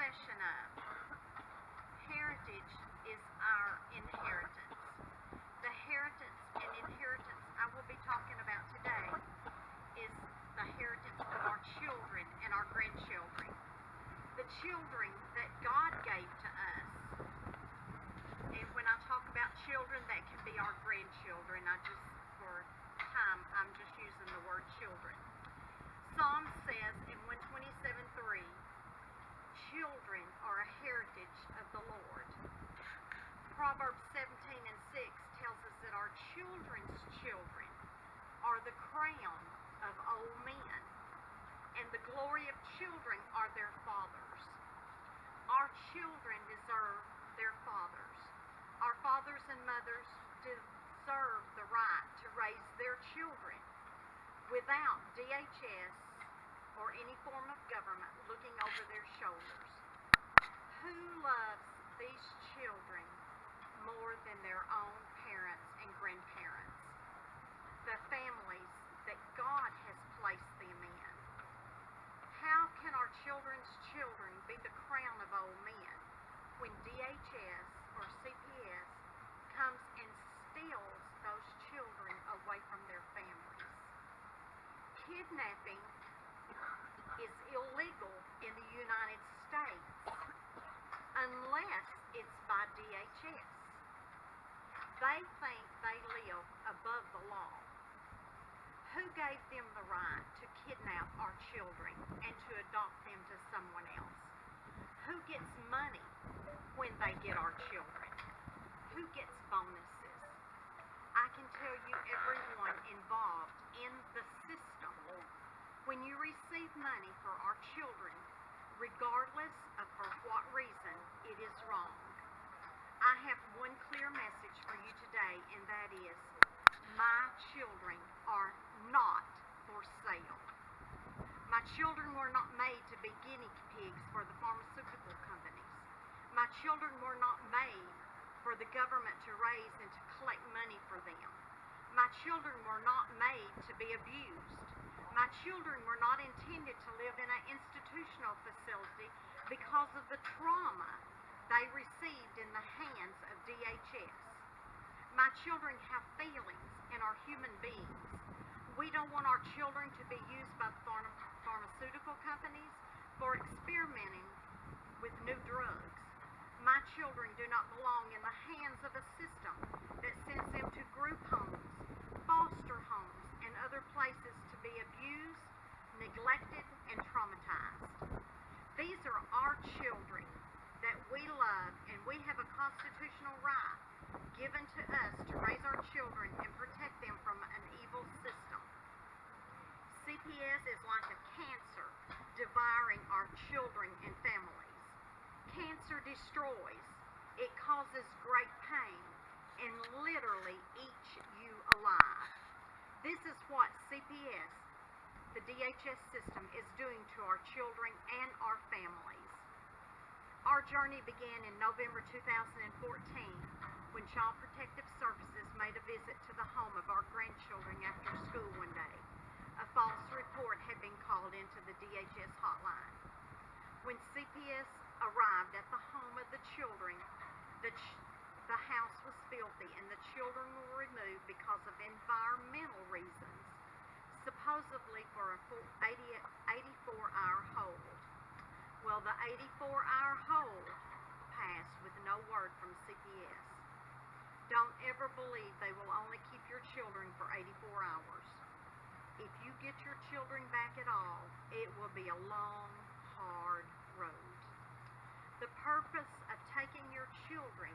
session of heritage is our inheritance. The heritage and inheritance I will be talking about today is the heritage of our children and our grandchildren. The children that God gave to us. And when I talk about children, that can be our grandchildren. For time, I'm just using the word children. Psalm says in 127:3, children are a heritage of the Lord. Proverbs 17:6 tells us that our children's children are the crown of old men, and the glory of children are their fathers. Our children deserve their fathers. Our fathers and mothers deserve the right to raise their children without DHS or any form of government looking over their shoulders. Who loves these children more than their own parents and grandparents? The families that God has placed them in. How can our children's children be the crown of old men when DHS or CPS comes and steals those children away from their families? Kidnapping is illegal in the United States unless it's by DHS. They think they live above the law. Who gave them the right to kidnap our children and to adopt them to someone else? Who gets money when they get our children? Who gets bonuses? I can tell you everyone involved in the system. When you receive money for our children, regardless of for what reason, it is wrong. I have one clear message for you today, and that is, my children are not for sale. My children were not made to be guinea pigs for the pharmaceutical companies. My children were not made for the government to raise and to collect money for them. My children were not made to be abused. My children were not intended to live in an institutional facility because of the trauma they received in the hands of DHS. My children have feelings and are human beings. We don't want our children to be used by the pharmaceutical companies for experimenting with new drugs. My children do not belong in the hands of a system that sends them to group homes, foster homes, and other places to be abused, neglected, and traumatized. These are our children that we love, and we have a constitutional right given to us to raise our children and protect them from an evil system. CPS is like a cancer devouring our children and families. Cancer destroys. It causes great pain and literally eats you alive. This is what CPS, the DHS system, is doing to our children and our families. Our journey began in November 2014 when Child Protective Services made a visit to the home of our grandchildren after school one day. A false report had been called into the DHS hotline. When CPS arrived at the home of the children, the house was filthy and the children were removed because of environmental reasons, supposedly for a 84-hour hold. Well, the 84-hour hold passed with no word from CPS. Don't ever believe they will only keep your children for 84 hours. If you get your children back at all, it will be a long, hard road. The purpose of taking your children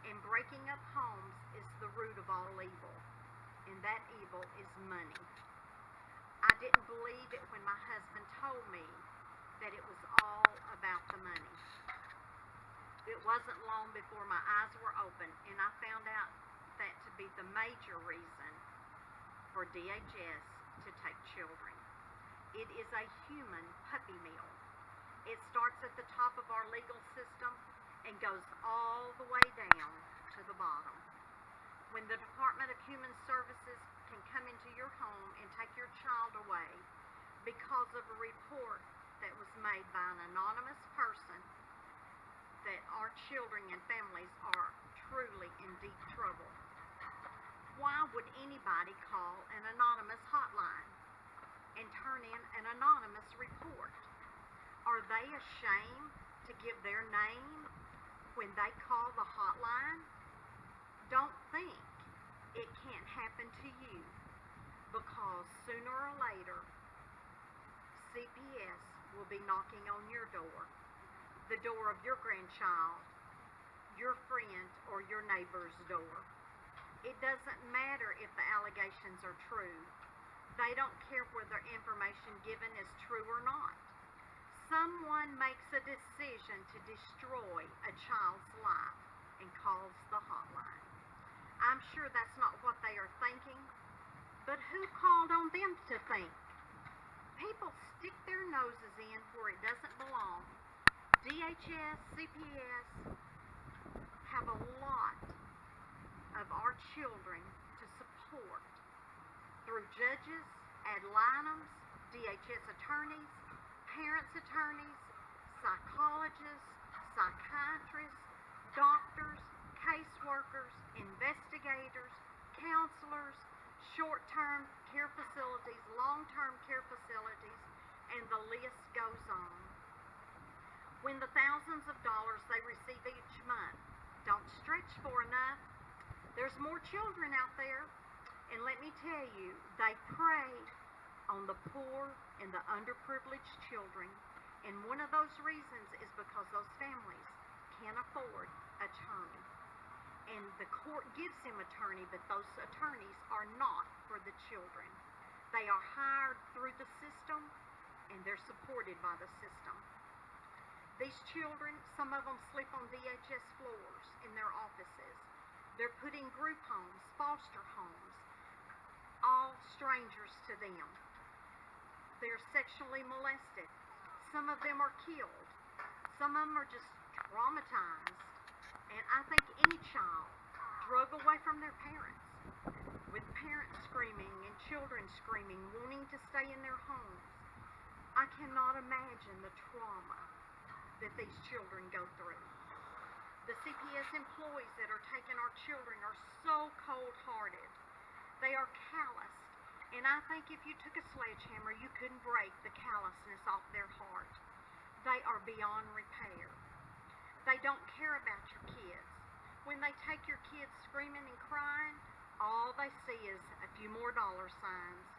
and breaking up homes is the root of all evil, and that evil is money. I didn't believe it when my husband told me that it was all about the money. It wasn't long before my eyes were open, and I found out that to be the major reason for DHS to take children. It is a human puppy mill. It starts at the top of our legal system and goes all the way down to the bottom. When the Department of Human Services can come into your home and take your child away because of a report that was made by an anonymous person that our children and families are truly in deep trouble. Why would anybody call an anonymous hotline and turn in an anonymous report? Are they ashamed to give their name when they call the hotline? Don't think it can't happen to you, because sooner or later, CPS will be knocking on your door, the door of your grandchild, your friend, or your neighbor's door. It doesn't matter if the allegations are true. They don't care whether information given is true or not. Someone makes a decision to destroy a child's life and calls the hotline. I'm sure that's not what they are thinking, but who called on them to think? People stick their noses in where it doesn't belong. DHS, CPS have a lot of our children to support through judges, ad litem's, DHS attorneys, parents' attorneys, psychologists, psychiatrists, doctors, caseworkers, investigators, counselors, short-term care facilities, long-term care facilities, and the list goes on. When the thousands of dollars they receive each month don't stretch for enough, there's more children out there, and let me tell you, they prey on the poor and the underprivileged children, and one of those reasons is because those families can't afford attorney. And the court gives them attorney, but those attorneys are not for the children. They are hired through the system, and they're supported by the system. These children, some of them sleep on DHS floors in their offices. They're put in group homes, foster homes, all strangers to them. They're sexually molested. Some of them are killed. Some of them are just traumatized. And I think any child drug away from their parents, with parents screaming and children screaming, wanting to stay in their homes, I cannot imagine the trauma that these children go through. The CPS employees that are taking our children are so cold-hearted. They are calloused. And I think if you took a sledgehammer, you couldn't break the callousness off their heart. They are beyond repair. They don't care about your kids. When they take your kids screaming and crying, all they see is a few more dollar signs.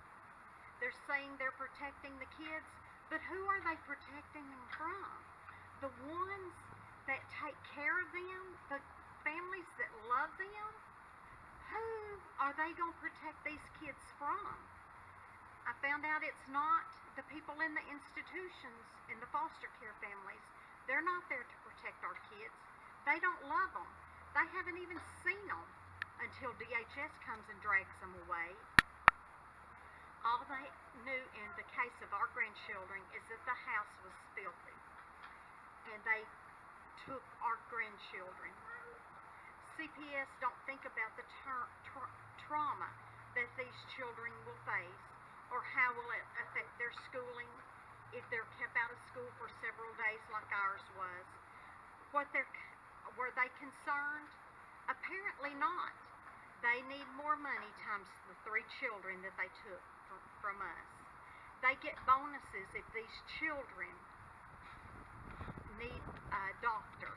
They're saying they're protecting the kids, but who are they protecting them from? The ones that take care of them, the families that love them? Who are they going to protect these kids from? I found out it's not the people in the institutions, in the foster care families. They're not there to protect our kids. They don't love them. They haven't even seen them until DHS comes and drags them away. All they knew in the case of our grandchildren is that the house was filthy, and they took our grandchildren. CPS don't think about the trauma that these children will face, or how will it affect their schooling if they're kept out of school for several days like ours was. Were they concerned? Apparently not. They need more money times the 3 children that they took from us. They get bonuses if these children need a doctor,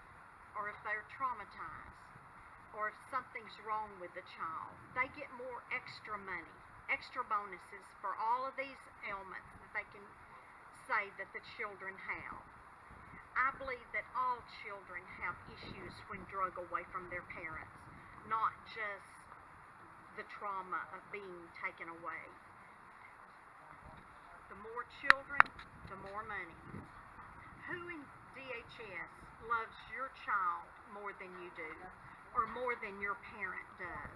or if they're traumatized, or if something's wrong with the child. They get more extra money, extra bonuses for all of these ailments that they can say that the children have. I believe that all children have issues when drug away from their parents, not just the trauma of being taken away. The more children, the more money. Who in DHS loves your child more than you do, or more than your parent does?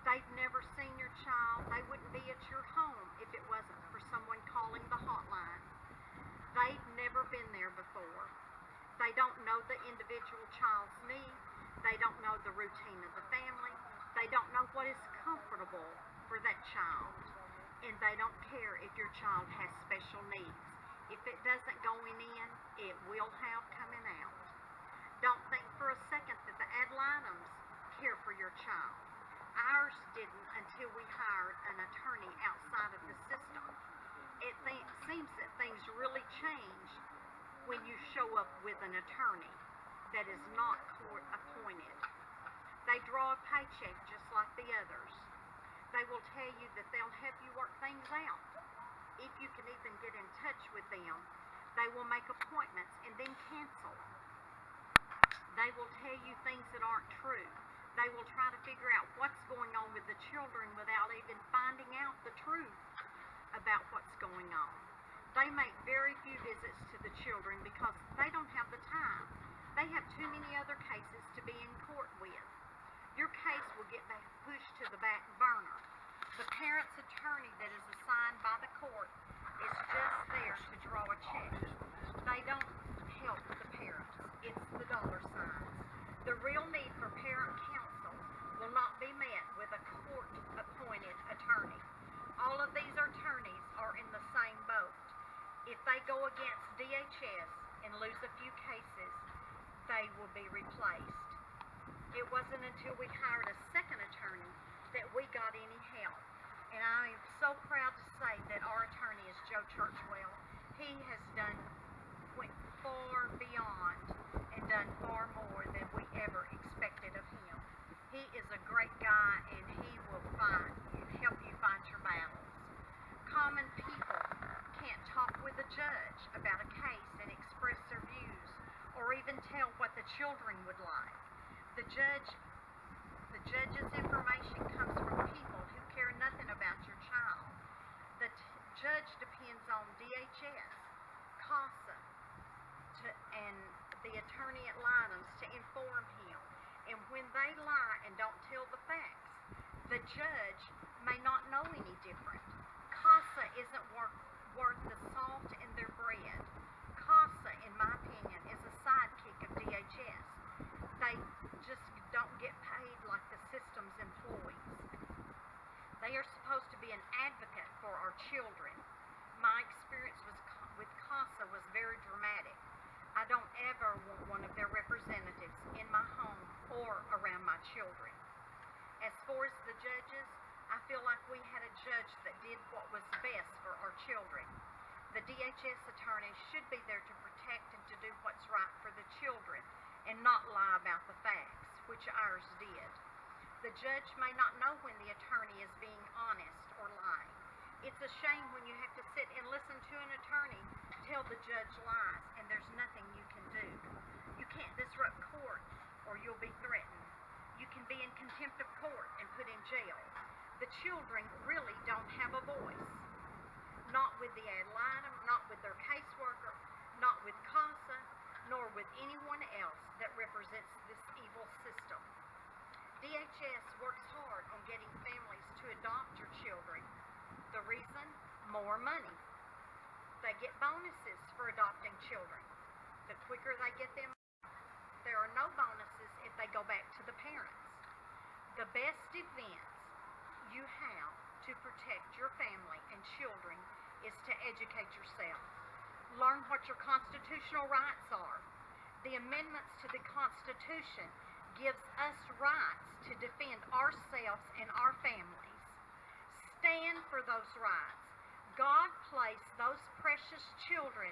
They've never seen your child. They wouldn't be at your home if it wasn't for someone calling the hotline. They've never been there before. They don't know the individual child's needs. They don't know the routine of the family. They don't know what is comfortable for that child. And they don't care if your child has special needs. If it doesn't going in, it will have coming out. Don't think for a second that the ad litems care for your child. Ours didn't until we hired an attorney outside of the system. It seems that things really change when you show up with an attorney that is not court appointed. They draw a paycheck just like the others. They will tell you that they'll help you work things out. If you can even get in touch with them, they will make appointments and then cancel. They will tell you things that aren't true. They will try to figure out what's going on with the children without even finding out the truth about what's going on. They make very few visits to the children because they don't have the time. They have too many other cases to be in court with. Your case will get pushed to the back burner. The parent's attorney that is assigned by the court is just there to draw a check. They don't help the parents. It's the dollar signs. The real need for parent counsel will not be met with a court-appointed attorney. All of these attorneys are in the same boat. If they go against DHS and lose a few cases, they will be replaced. It wasn't until we hired a second attorney that we got any help. And I am so proud to say that our attorney is Joe Churchwell. He has went far beyond and done far more than we ever expected of him. He is a great guy, and he will help you find your battles. Common people can't talk with a judge about a case and express their views, or even tell what the children would like. The judge's information comes from people who care nothing about your child. The judge depends on DHS, CASA, and the attorney at Linums to inform him. And when they lie and don't tell the facts, the judge may not know any different. CASA isn't worth the salt in their bread. CASA, in my opinion, is a sidekick of DHS. They just don't get paid like the system's employees. They are supposed to be an advocate for our children. My experience with CASA was very dramatic. I don't ever want one of their representatives in my home or around my children. As far as the judges, I feel like we had a judge that did what was best for our children. The DHS attorney should be there to protect and to do what's right for the children and not lie about the facts, which ours did. The judge may not know when the attorney is being honest or lying. It's a shame when you have to sit and listen to an attorney tell the judge lies and there's nothing you can do. You can't disrupt court or you'll be threatened. You can be in contempt of court and put in jail. The children really don't have a voice. Not with the ad litem, not with their caseworker, not with CASA, nor with anyone else that represents this evil system. DHS works hard on getting families to adopt your children. The reason? More money. They get bonuses for adopting children. The quicker they get them, there are no bonuses if they go back to the parents. The best defense you have to protect your family and children is to educate yourself. Learn what your constitutional rights are. The amendments to the Constitution gives us rights to defend ourselves and our families. Stand for those rights. God placed those precious children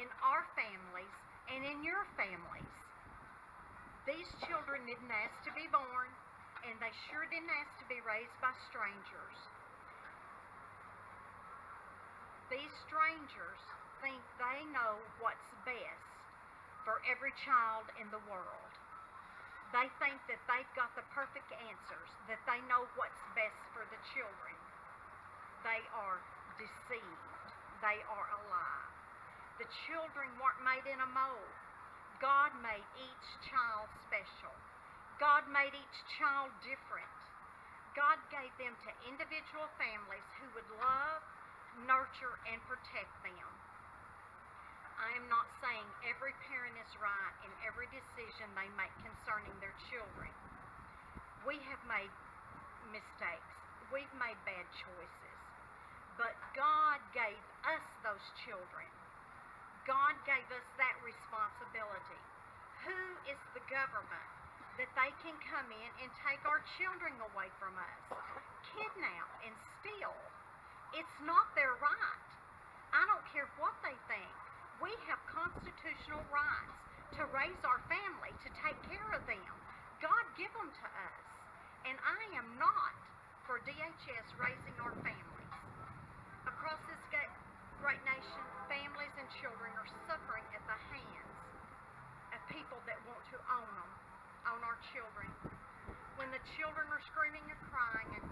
in our families and in your families. These children didn't ask to be born, and they sure didn't ask to be raised by strangers. These strangers think they know what's best for every child in the world. They think that they've got the perfect answers, that they know what's best for the children. They are deceived. They are a lie. The children weren't made in a mold. God made each child special. God made each child different. God gave them to individual families who would love, nurture, and protect them. I am not saying every parent is right in every decision they make concerning their children. We have made mistakes. We've made bad choices. But God gave us those children. God gave us that responsibility. Who is the government that they can come in and take our children away from us, kidnap and steal? It's not their right. I don't care what they think. We have constitutional rights to raise our family, to take care of them. God give them to us. And I am not for DHS raising our families. Across this great nation, families and children are suffering at the hands of people that want to own them, own our children. When the children are screaming and crying and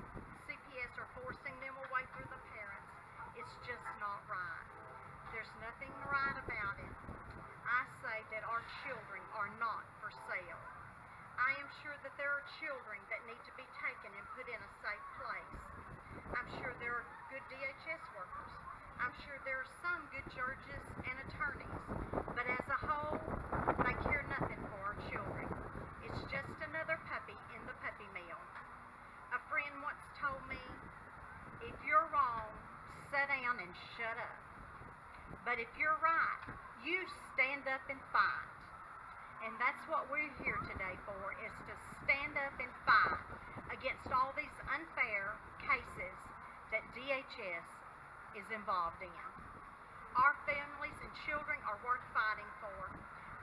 CPS are forcing them away through the parents, it's just not right. There's nothing right about it. I say that our children are not for sale. I am sure that there are children that need to be taken and put in a safe place. I'm sure there are good DHS workers. I'm sure there are some good judges and attorneys. But as a whole, they care nothing for our children. It's just another puppy in the puppy mill. A friend once told me, if you're wrong, sit down and shut up. But if you're right, you stand up and fight. And that's what we're here today for, is to stand up and fight against all these unfair cases that DHS is involved in. Our families and children are worth fighting for.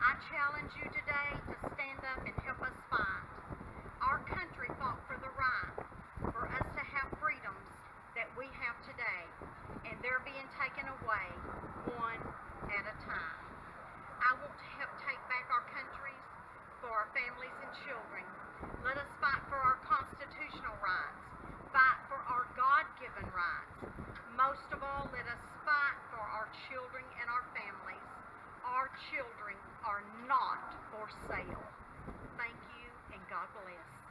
I challenge you today to stand up and help us fight. Our country fought for the right for us to have freedoms that we have today, and they're being taken away one at a time. I want to help take back our countries for our families and children. Let us fight for our constitutional rights, fight for our God-given rights. Most of all, let us fight for our children and our families. Our children are not for sale. Thank you, and God bless.